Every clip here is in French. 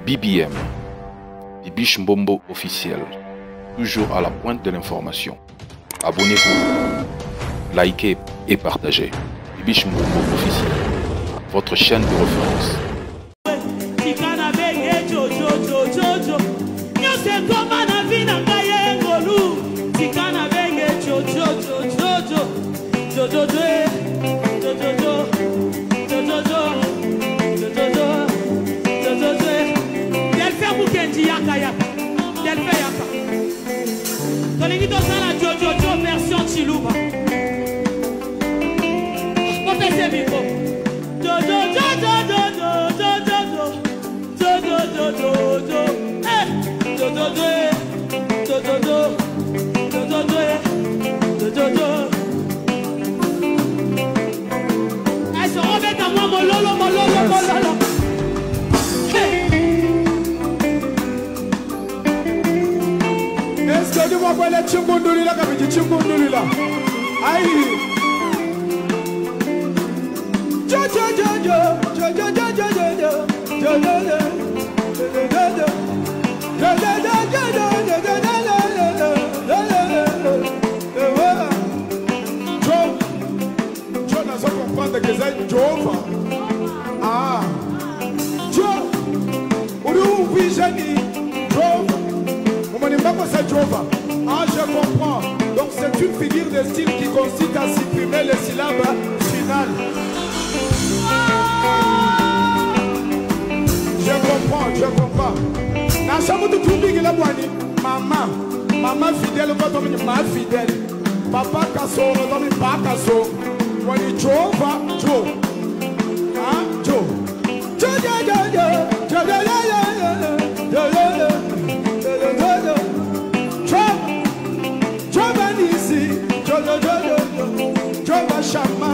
BBM, Bibiche Mbombo officiel, toujours à la pointe de l'information. Abonnez-vous, likez et partagez. Bibiche Mbombo officiel, votre chaîne de référence. Version Chiluba. Elle se remet à moi, mololo. Est-ce que tu vois quoi les chimbondoli là, comme tu chimbondoli là? Aïe! Ah, je comprends. Donc c'est une figure de style qui consiste à supprimer les syllabes finales. Je comprends. Na chaque tout big la boani. Maman fidèle quand on dit ma fidèle. Papa kasso quand on dit pas kasso. Wani Jova Jo. Ah Jo. Jova Shama,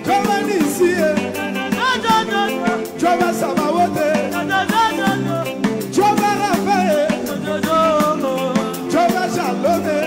Jova Nisi, Jova Samawote, Jova Rafael, Jova Shalome,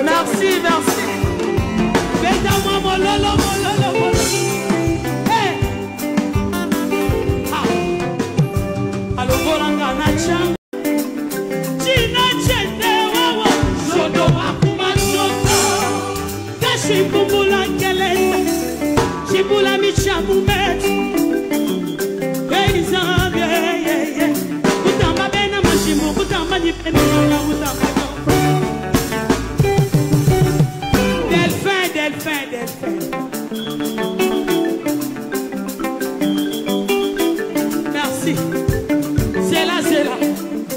Merci. Merci.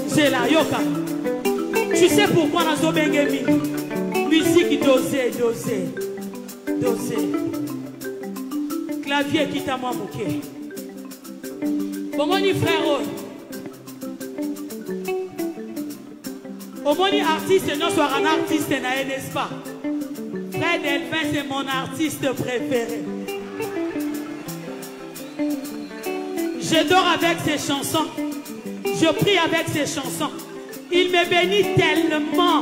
C'est là, Yoka. Tu sais pourquoi on a Zobengemi? Musique dosée. Clavier qui t'a manqué. Comment dit frère? Au moins artiste, non soit un artiste, n'est-ce pas? Frère Delphin, c'est mon artiste préféré. Je dors avec ses chansons. Je prie avec ses chansons. Il me bénit tellement.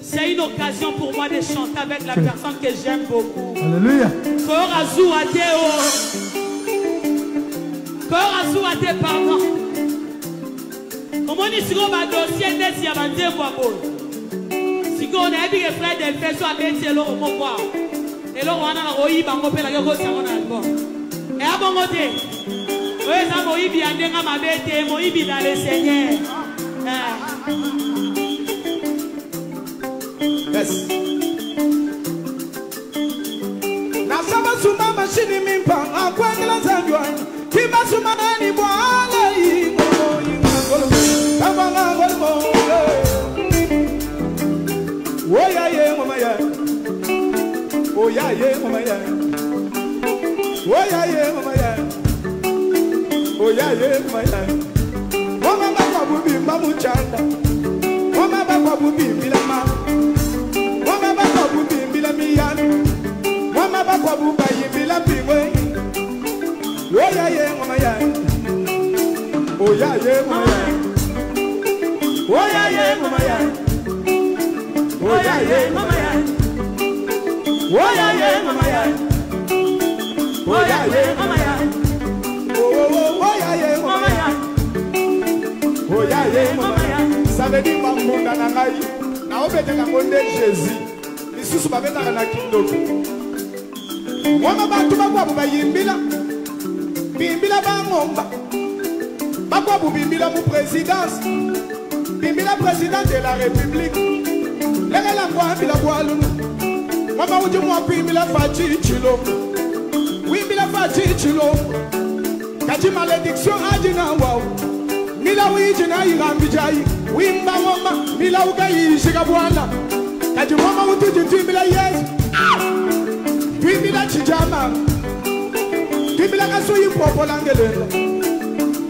C'est une occasion pour moi de chanter avec la personne que j'aime beaucoup. Alléluia. Korazu Ate, pardon. Comment est-ce qu'on va dossier n'est-ce pas de moi si on a dit que frère Delphin soit bête l'eau au pouvoir. Et là on a oï bango pe la yoko sur mon album. Et à bon côté. Oui, ça m'a bien dit à ma bête, m'a dit dans le Seigneur. Yes. Na sama suma machine mimpa akwangela zanjwa. Kima suma ni bwala yi ngolo. Kabanga ngolo. Oya ye mama ya. Oya ye mama ya. Oya ye mama ya. Oya ye maya. Mama baba bubi mamu chanda. Mama baba bubi bila ma. Mama baba bubi bila miyan. Mama baba buba ye bila biwe. Oya ye maya. Oya ye maya. Oya ye maya. Oya ye maya. Oya ye maya. Oya ye maya. Oya ye maya. Oya ye maya. Ça veut dire mamunda na ngai. Na obete ka monde Jésus. Lisusu babeta na kindoko. Mama bantu bakwabu bayimbila. Bimbila bangomba. Bakwabu bimbila mu présidence. Bimbila président de la République. Lengela ngwa bila kwalunu. Mama uji mwa bimbila fachi chilo. Wimbila fachi chilo. Kaji malédiction ajina wao. Mila wiji na irambi jai. Wimba woma. Mila ugai shiga bwana. Kaji mama utuji timbila Yesu. Timbila chijama. Timbila kasui popo langelelo.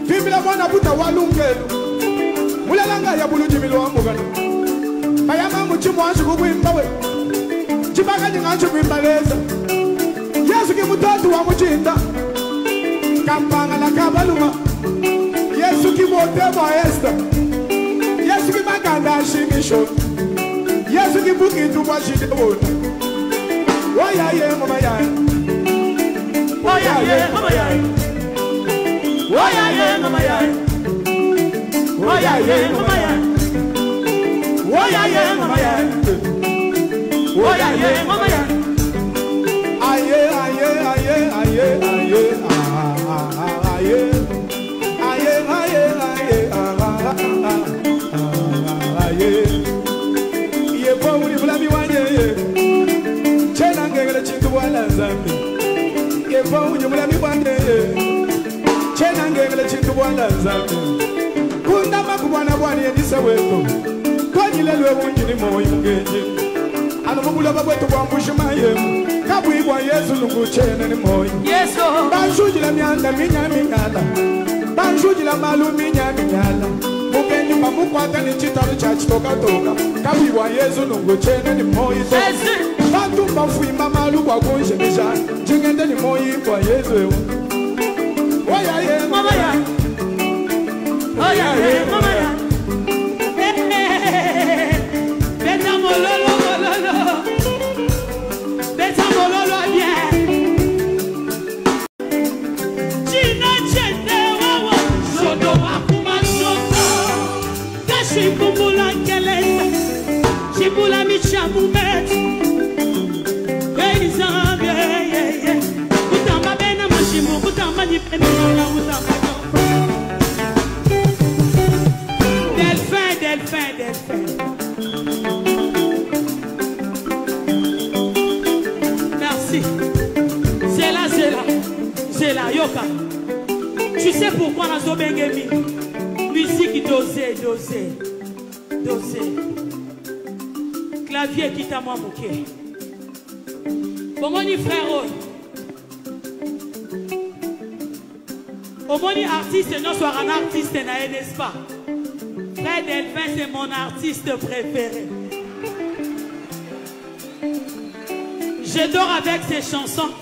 Timbila mwana buta walungelo. Mula langa ya bulu jimilo wa mugano. Bayama muchimu wansu kukwimba we. Chibaka nyinganchu kwimbaleza. Yesu ki mutatu wa muchinda. Kampanga la kabaluma. Yesu ki motema esta. Yesu ki maganda shimisho. Yesu ki buki tuwa shidewona. Oya ye mama ya. Oya ye mama ya. Oya ye mama ya. Oya ye mama ya. Oya ye mama ya. Oya ye mama ya. Aye aye aye aye aye aye aye aye aye ye pawuli fulani wanye chena ngegele chintu wala zambi ye pawuli fulani wanye chena ngegele chintu wala zambi kunda makubwana bwani yendisa weto konyilelwe bunjini moyi mugenje ano mubula babwetu bwambushima yemu kabwibwa Yesu nukuchene ni moyi Yesu banjujila myanda minyala banjujila malu minyala mugenji pamukwata ni chitaru cha chitoka kabwibwa Yesu nukuchene ni moyi bantu bafuimba malu kwa kunjemisha jingende ni moyi kwa Yesu oya ye mama ya oya ye mama ya beta mololo beta mololo bien china chende wawa sodo wakuma sodo kashi kumbula keleza shibula michamumet Zambia kutamba bena mashimu kutamba nipeni na kutamba Delphin. Merci. C'est là, Yoka. Tu sais pourquoi on a Zobengemi? Musique dosée. Clavier qui t'a moi mouqué. Bomoni frère. Bomoni artiste, non soit un artiste, n'est-ce pas? Frère Delphin, c'est mon artiste préféré. Je dors avec ses chansons.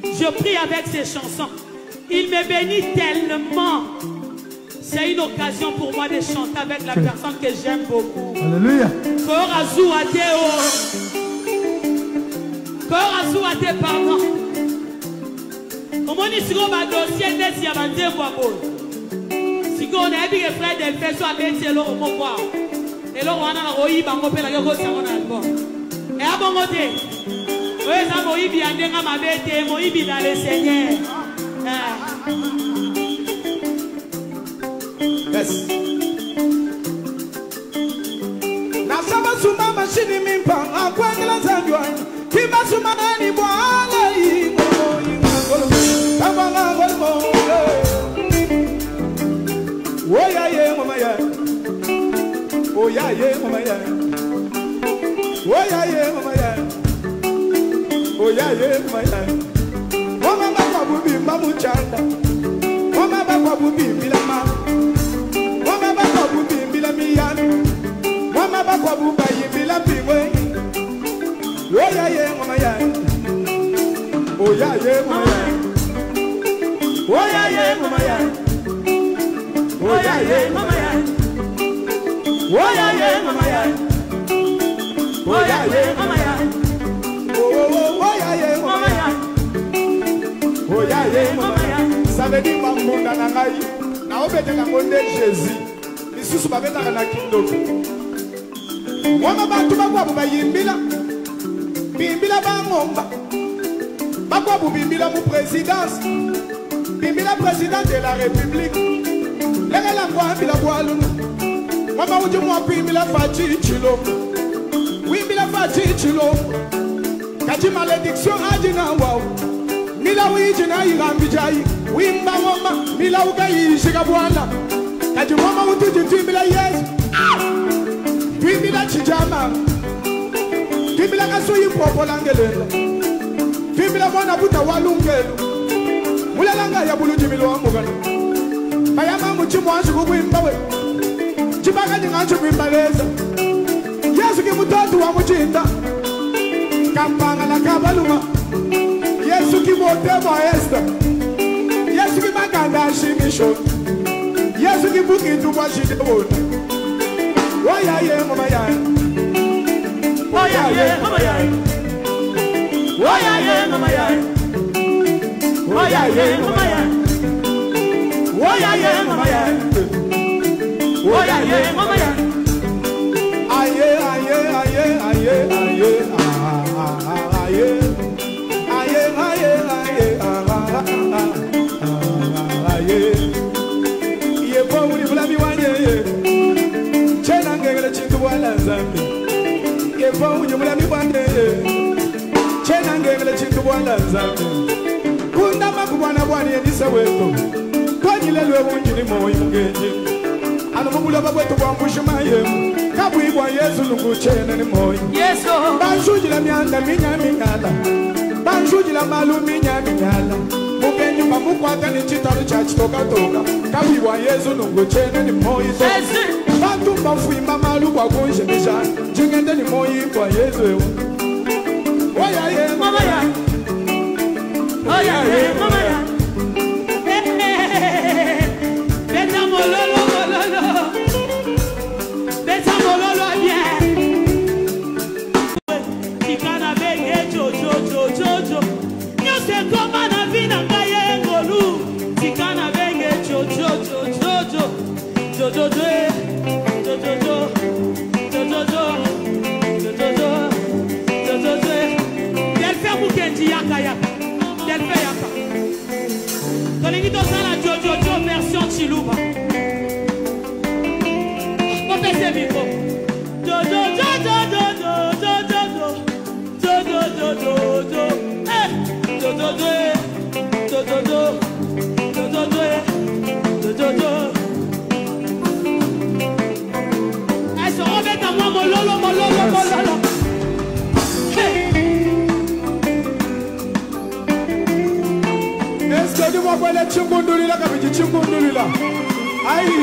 Je prie avec ses chansons. Il me bénit tellement. C'est une occasion pour moi de chanter avec la personne que j'aime beaucoup. Alléluia. Korazuate, pardon. Comment est-ce qu'on va dossier d'être si avancé pour si on a dit que frère Delphin soit bêté l'eau au pouvoir. Et là on a roï bango pe la go sur mon album. Et à bon côté. Oui, ça roï bien denga ma bêté, roï bien dans le Seigneur. Yes. Na sama suma machine mimpa akwangela zanjwa. Kiba suma ni bwala yi ngolo. Kabanga ngolo. Oya ye mama ya. Oya ye mama ya. Oya ye mama ya. Oya ye mama ya. Mama baba bubi mamu chanda. Mama baba bubi yeah, mama yeah. Oh yeah, yeah, mama yeah. Oh yeah, yeah, mama yeah. Oh yeah, yeah, mama yeah. Oh yeah, yeah, mama yeah. Ça veut dire maman na ngai. Na obete ka monde Jésus. Isusu babeta na kindoko. Wana bantu bakwabu bayimbila. Bimbila bangomba. Bakwabu bimbila mu présidence. Bimbila président de la République. Lega kwa bila kwa luna. Mama uju mwa bimbila fachi chilo. Wimbila fachi chilo. Kaji malédiction ajina wao. Mila wijina irambijai. Wimba mama mila ugai shikabwana. Kaji mama utuji bimbila yes. Bimbila chijama. Bimbila kasuyi popolangelelo. Bimbila mwana buta walungelo. Mulalanga ya bulu jimilo amugana. Bayama muchimu wanshi kubwimba we. Chibaka jinganshi kwimbaleza. Yesu ki mutatu wa muchinda. Kampanga na kabaluma. Yesu ki motema esta. Yesu ki maganda shimisho. Yesu ki buki tuwa shidewona. Oya ye mama ya. Oya ye mama ya. Oya ye mama ya. Oya ye mama ya. Oya ye mama ya. Oya ye mama ya. Aye aye aye aye aye aye aye aye aye ye boni fulani wanye chena ngele chintu wala zambi ye boni fulani wanye chena ngele chintu wala zambi kunda makubwana bwani yedisa weto kwanyilelwe bunjini moyo mugenje ano mubula babwetu bwambushima yemu kabwibwa Yesu lunguchene ni moyo Yesu banjujila myanda minyala banjujila malu minyala mugenje bamukwata ni chitalu cha chitoka kabwibwa Yesu lunguchene ni moyo bantu bafuimba malu kwa kunje bijana jingende ni moyo kwa Yesu oya ye mama ya oya ye mama ya beta mololo beta mololo bien tikana bege jojo nyose koma na vina ngaye ngolu tikana bege jojo delfe mukenji yaka delfe yaka tolingi tosala jojo version chiluba kopese biko jojo mololo. Est-ce que tu vas voir les chimbundulila comme tu chimbundulila? Aïe.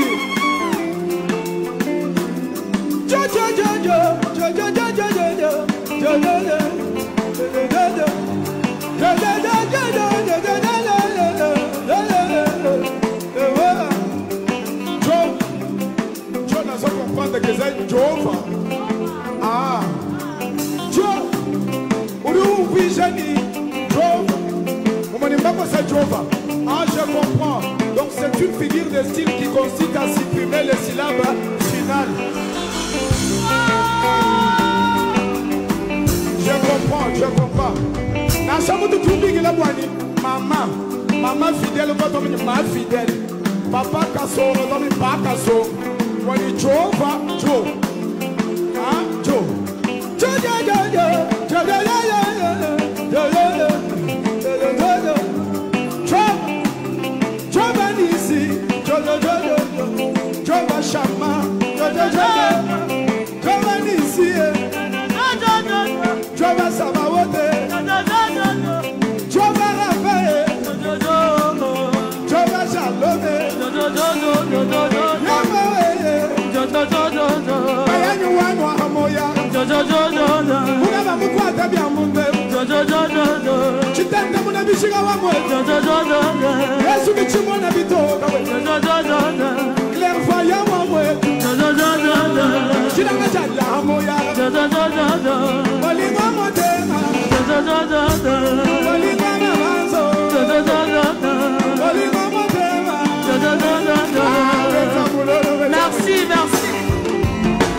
Jo. N'a pas comprendre que c'est Jova. Ah, Jo. Où Vijani, Jova. On ne dit pas que c'est Jova. Ah, je comprends. Donc c'est une figure de style qui consiste à supprimer les syllabes finales. Je comprends. N'a jamais tout oublié la boîte. Maman fidèle, ma fidèle. Papa Kasso, pas Kasso. When you drove up, Joe. Joe. Joe Anisi, Joe Shama, Joe Anisi, Joe Samawote, Joe Rafael, Joe Shalome, Claire Merci, merci.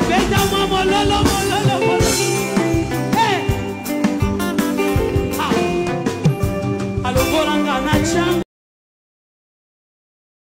Beta Mama Lolo.